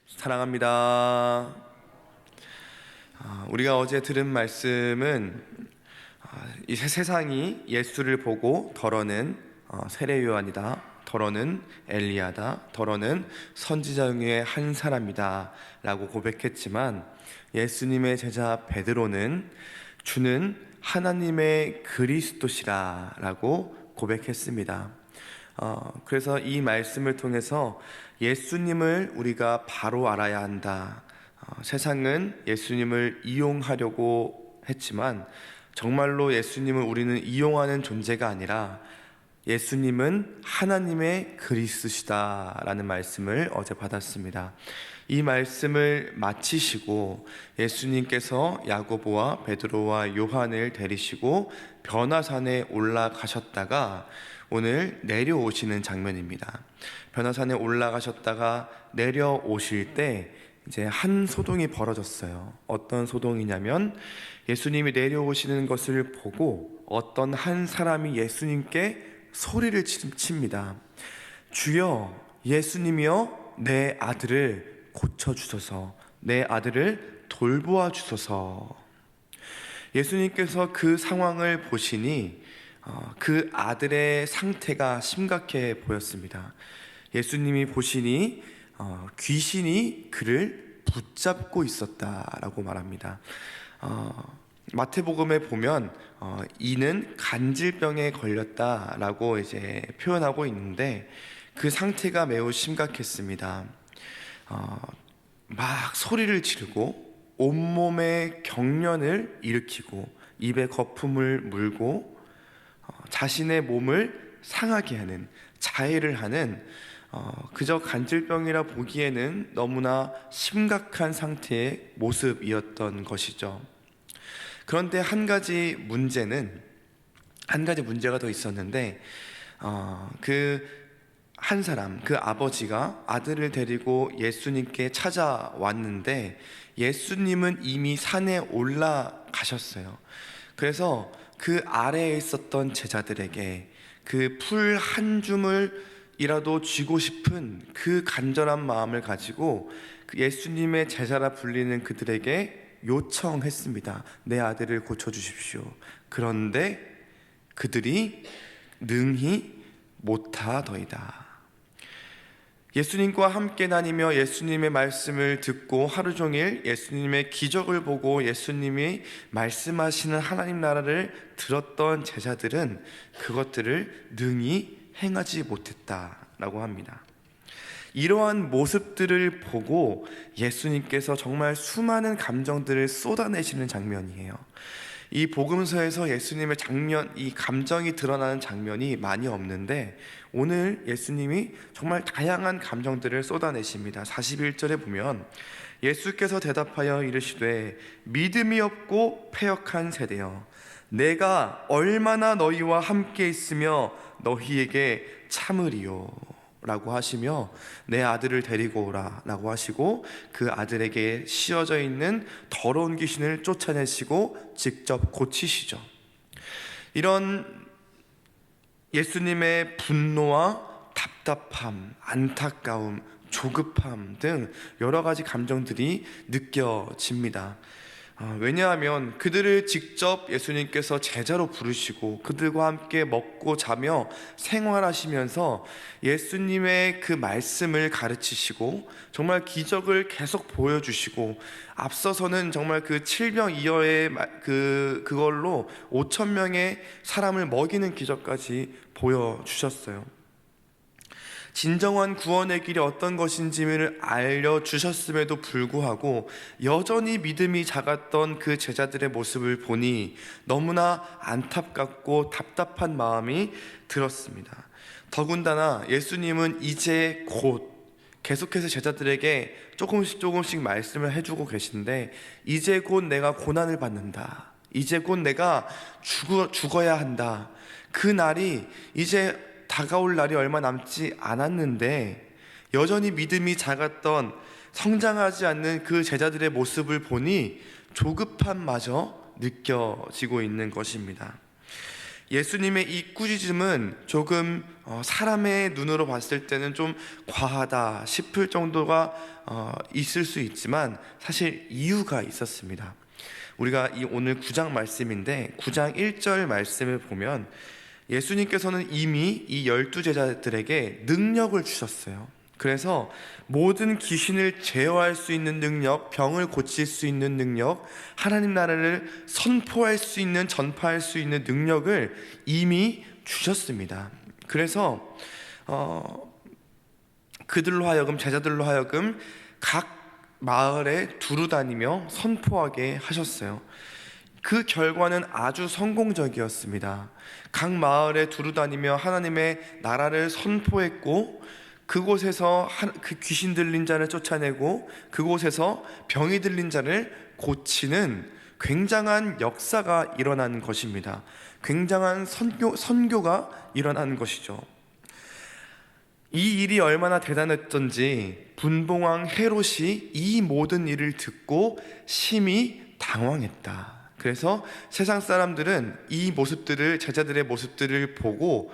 사랑합니다. 우리가 어제 들은 말씀은 이 세상이 예수를 보고 더러는 세례 요한이다, 더러는 엘리야다, 더러는 선지자 중에 한 사람이다 라고 고백했지만, 예수님의 제자 베드로는 주는 하나님의 그리스도시라 라고 고백했습니다. 그래서 이 말씀을 통해서 예수님을 우리가 바로 알아야 한다. 세상은 예수님을 이용하려고 했지만 정말로 예수님을 우리는 이용하는 존재가 아니라 예수님은 하나님의 그리스도시다라는 말씀을 어제 받았습니다. 이 말씀을 마치시고 예수님께서 야고보와 베드로와 요한을 데리시고 변화산에 올라가셨다가 오늘 내려오시는 장면입니다. 변화산에 올라가셨다가 내려오실 때 이제 한 소동이 벌어졌어요. 어떤 소동이냐면, 예수님이 내려오시는 것을 보고 어떤 한 사람이 예수님께 소리를 칩니다. 주여, 예수님이여, 내 아들을 고쳐주소서, 내 아들을 돌보아 주소서. 예수님께서 그 상황을 보시니 그 아들의 상태가 심각해 보였습니다. 예수님이 보시니 귀신이 그를 붙잡고 있었다라고 말합니다. 마태복음에 보면 이는 간질병에 걸렸다라고 이제 표현하고 있는데, 그 상태가 매우 심각했습니다. 막 소리를 지르고 온몸에 경련을 일으키고 입에 거품을 물고 자신의 몸을 상하게 하는, 자해를 하는, 그저 간질병이라 보기에는 너무나 심각한 상태의 모습이었던 것이죠. 그런데 한 가지 문제가 더 있었는데, 그 한 사람, 그 아버지가 아들을 데리고 예수님께 찾아왔는데 예수님은 이미 산에 올라가셨어요. 그래서 그 아래에 있었던 제자들에게 그 풀 한 주물이라도 쥐고 싶은 그 간절한 마음을 가지고 예수님의 제자라 불리는 그들에게 요청했습니다. 내 아들을 고쳐주십시오. 그런데 그들이 능히 못하더이다. 예수님과 함께 다니며 예수님의 말씀을 듣고 하루 종일 예수님의 기적을 보고 예수님이 말씀하시는 하나님 나라를 들었던 제자들은 그것들을 능히 행하지 못했다라고 합니다. 이러한 모습들을 보고 예수님께서 정말 수많은 감정들을 쏟아내시는 장면이에요. 이 복음서에서 예수님의 이 감정이 드러나는 장면이 많이 없는데, 오늘 예수님이 정말 다양한 감정들을 쏟아내십니다. 41절에 보면 예수께서 대답하여 이르시되 믿음이 없고 패역한 세대여, 내가 얼마나 너희와 함께 있으며 너희에게 참으리요 라고 하시며 내 아들을 데리고 오라 라고 하시고 그 아들에게 씌어져 있는 더러운 귀신을 쫓아내시고 직접 고치시죠. 이런 예수님의 분노와 답답함, 안타까움, 조급함 등 여러 가지 감정들이 느껴집니다. 왜냐하면 그들을 직접 예수님께서 제자로 부르시고 그들과 함께 먹고 자며 생활하시면서 예수님의 그 말씀을 가르치시고 정말 기적을 계속 보여주시고, 앞서서는 정말 그 7병2여의 그걸로 5,000명의 사람을 먹이는 기적까지 보여주셨어요. 진정한 구원의 길이 어떤 것인지를 알려주셨음에도 불구하고 여전히 믿음이 작았던 그 제자들의 모습을 보니 너무나 안타깝고 답답한 마음이 들었습니다. 더군다나 예수님은 이제 곧, 계속해서 제자들에게 조금씩 말씀을 해주고 계신데, 이제 곧 내가 고난을 받는다, 이제 곧 내가 죽어야 한다, 그 날이 이제 다가올 날이 얼마 남지 않았는데 여전히 믿음이 작았던, 성장하지 않는 그 제자들의 모습을 보니 조급함마저 느껴지고 있는 것입니다. 예수님의 이 꾸짖음은 조금 사람의 눈으로 봤을 때는 좀 과하다 싶을 정도가 있을 수 있지만 사실 이유가 있었습니다. 우리가 오늘 9장 말씀인데 9장 1절 말씀을 보면 예수님께서는 이미 이 12제자들에게 능력을 주셨어요. 그래서 모든 귀신을 제어할 수 있는 능력, 병을 고칠 수 있는 능력, 하나님 나라를 선포할 수 있는, 전파할 수 있는 능력을 이미 주셨습니다. 그래서 그들로 하여금, 제자들로 하여금 각 마을에 두루 다니며 선포하게 하셨어요. 그 결과는 아주 성공적이었습니다. 각 마을에 두루 다니며 하나님의 나라를 선포했고, 그곳에서 그 귀신 들린 자를 쫓아내고 그곳에서 병이 들린 자를 고치는 굉장한 역사가 일어나는 것입니다. 굉장한 선교가 일어나는 것이죠. 이 일이 얼마나 대단했던지 분봉왕 헤롯이 이 모든 일을 듣고 심히 당황했다. 그래서 세상 사람들은 이 모습들을, 제자들의 모습들을 보고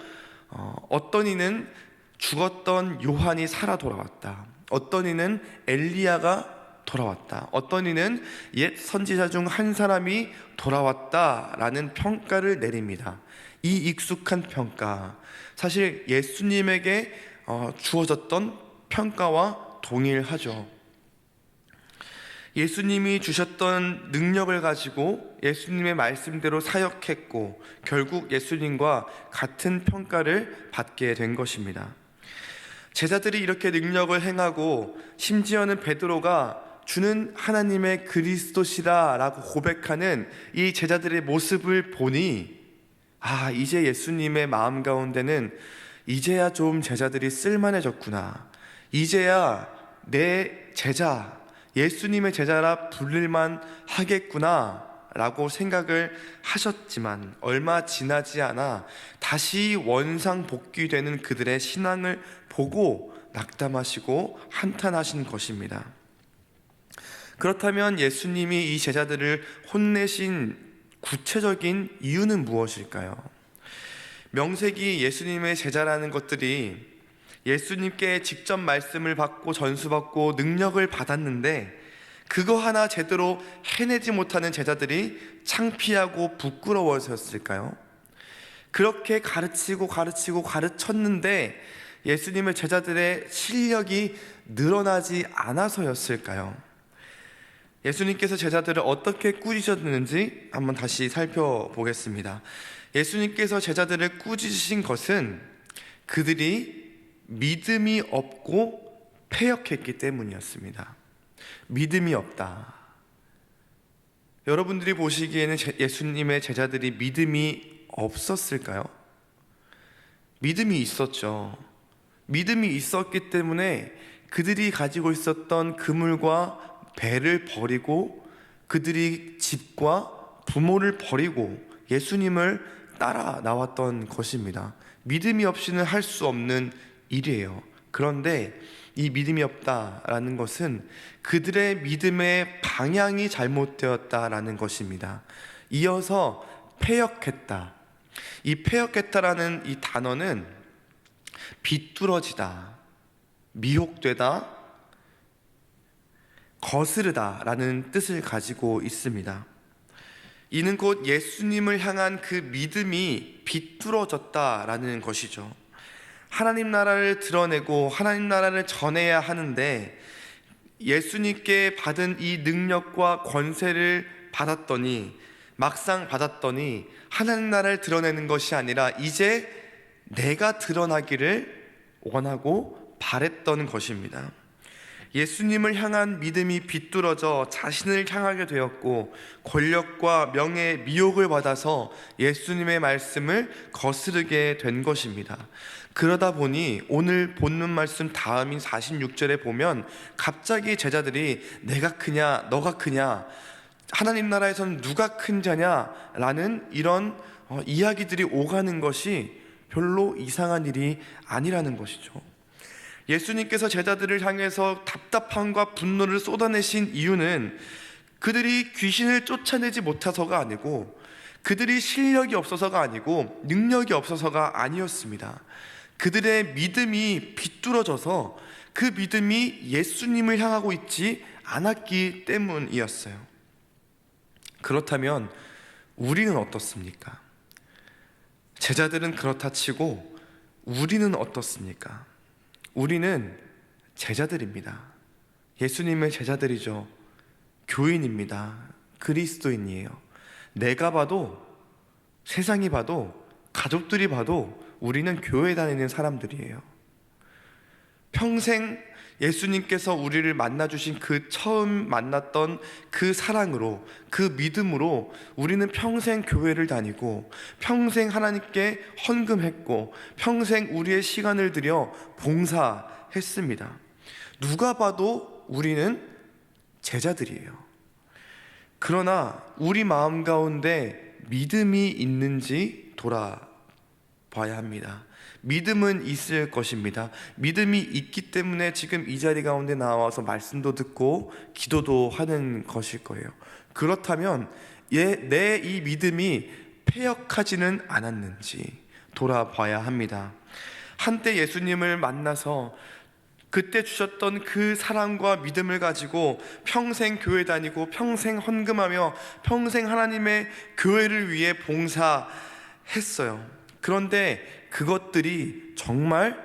어떤 이는 죽었던 요한이 살아 돌아왔다, 어떤 이는 엘리야가 돌아왔다, 어떤 이는 옛 선지자 중 한 사람이 돌아왔다라는 평가를 내립니다. 이 익숙한 평가, 사실 예수님에게 주어졌던 평가와 동일하죠. 예수님이 주셨던 능력을 가지고 예수님의 말씀대로 사역했고 결국 예수님과 같은 평가를 받게 된 것입니다. 제자들이 이렇게 능력을 행하고 심지어는 베드로가 주는 하나님의 그리스도시다 라고 고백하는 이 제자들의 모습을 보니 이제 예수님의 마음 가운데는 이제야 좀 제자들이 쓸만해졌구나, 이제야 내 제자, 예수님의 제자라 불릴만 하겠구나 라고 생각을 하셨지만 얼마 지나지 않아 다시 원상복귀되는 그들의 신앙을 보고 낙담하시고 한탄하신 것입니다. 그렇다면 예수님이 이 제자들을 혼내신 구체적인 이유는 무엇일까요? 명색이 예수님의 제자라는 것들이 예수님께 직접 말씀을 받고 전수받고 능력을 받았는데 그거 하나 제대로 해내지 못하는 제자들이 창피하고 부끄러워서였을까요? 그렇게 가르쳤는데 예수님의 제자들의 실력이 늘어나지 않아서였을까요? 예수님께서 제자들을 어떻게 꾸짖으셨는지 한번 다시 살펴보겠습니다. 예수님께서 제자들을 꾸짖으신 것은 그들이 믿음이 없고 패역했기 때문이었습니다. 믿음이 없다. 여러분들이 보시기에는 예수님의 제자들이 믿음이 없었을까요? 믿음이 있었죠. 믿음이 있었기 때문에 그들이 가지고 있었던 그물과 배를 버리고 그들이 집과 부모를 버리고 예수님을 따라 나왔던 것입니다. 믿음이 없이는 할 수 없는 일이에요. 그런데 이 믿음이 없다라는 것은 그들의 믿음의 방향이 잘못되었다라는 것입니다. 이어서 패역했다. 이 패역했다라는 이 단어는 비뚤어지다, 미혹되다, 거스르다라는 뜻을 가지고 있습니다. 이는 곧 예수님을 향한 그 믿음이 비뚤어졌다라는 것이죠. 하나님 나라를 드러내고 하나님 나라를 전해야 하는데 예수님께 받은 이 능력과 권세를 막상 받았더니 하나님 나라를 드러내는 것이 아니라 이제 내가 드러나기를 원하고 바랬던 것입니다. 예수님을 향한 믿음이 비뚤어져 자신을 향하게 되었고 권력과 명예, 미혹을 받아서 예수님의 말씀을 거스르게 된 것입니다. 그러다 보니 오늘 본문 말씀 다음인 46절에 보면 갑자기 제자들이 내가 크냐 너가 크냐, 하나님 나라에서는 누가 큰 자냐 라는 이런 이야기들이 오가는 것이 별로 이상한 일이 아니라는 것이죠. 예수님께서 제자들을 향해서 답답함과 분노를 쏟아내신 이유는 그들이 귀신을 쫓아내지 못해서가 아니고 그들이 실력이 없어서가 아니고 능력이 없어서가 아니었습니다. 그들의 믿음이 비뚤어져서 그 믿음이 예수님을 향하고 있지 않았기 때문이었어요. 그렇다면 우리는 어떻습니까? 제자들은 그렇다 치고 우리는 어떻습니까? 우리는 제자들입니다. 예수님의 제자들이죠. 교인입니다. 그리스도인이에요. 내가 봐도, 세상이 봐도, 가족들이 봐도 우리는 교회 다니는 사람들이에요. 평생 예수님께서 우리를 만나주신 그 처음 만났던 그 사랑으로, 그 믿음으로 우리는 평생 교회를 다니고 평생 하나님께 헌금했고 평생 우리의 시간을 들여 봉사했습니다. 누가 봐도 우리는 제자들이에요. 그러나 우리 마음 가운데 믿음이 있는지 돌아봐야 합니다. 믿음은 있을 것입니다. 믿음이 있기 때문에 지금 이 자리 가운데 나와서 말씀도 듣고 기도도 하는 것일 거예요. 그렇다면 내 이 믿음이 패역하지는 않았는지 돌아봐야 합니다. 한때 예수님을 만나서 그때 주셨던 그 사랑과 믿음을 가지고 평생 교회 다니고 평생 헌금하며 평생 하나님의 교회를 위해 봉사했어요. 그런데 그것들이 정말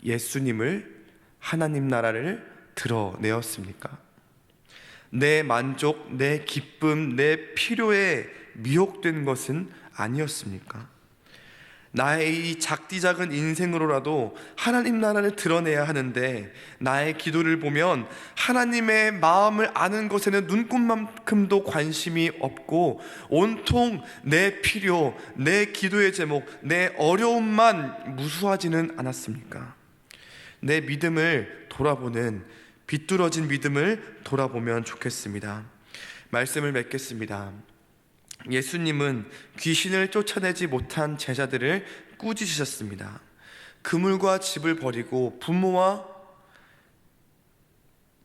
예수님을, 하나님 나라를 드러내었습니까? 내 만족, 내 기쁨, 내 필요에 미혹된 것은 아니었습니까? 나의 이 작디 작은 인생으로라도 하나님 나라를 드러내야 하는데 나의 기도를 보면 하나님의 마음을 아는 것에는 눈꼽만큼도 관심이 없고 온통 내 필요, 내 기도의 제목, 내 어려움만 무수하지는 않았습니까? 내 믿음을 돌아보는, 비뚤어진 믿음을 돌아보면 좋겠습니다. 말씀을 맺겠습니다. 예수님은 귀신을 쫓아내지 못한 제자들을 꾸짖으셨습니다. 그물과 집을 버리고 부모와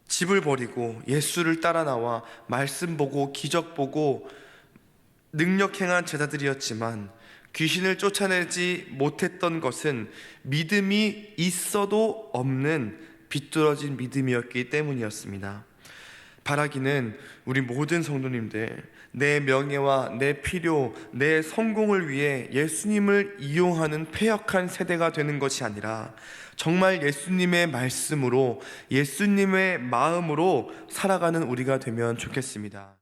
집을 버리고 예수를 따라 나와 말씀 보고 기적 보고 능력 행한 제자들이었지만 귀신을 쫓아내지 못했던 것은 믿음이 있어도 없는 비뚤어진 믿음이었기 때문이었습니다. 바라기는 우리 모든 성도님들, 내 명예와 내 필요, 내 성공을 위해 예수님을 이용하는 패역한 세대가 되는 것이 아니라 정말 예수님의 말씀으로, 예수님의 마음으로 살아가는 우리가 되면 좋겠습니다.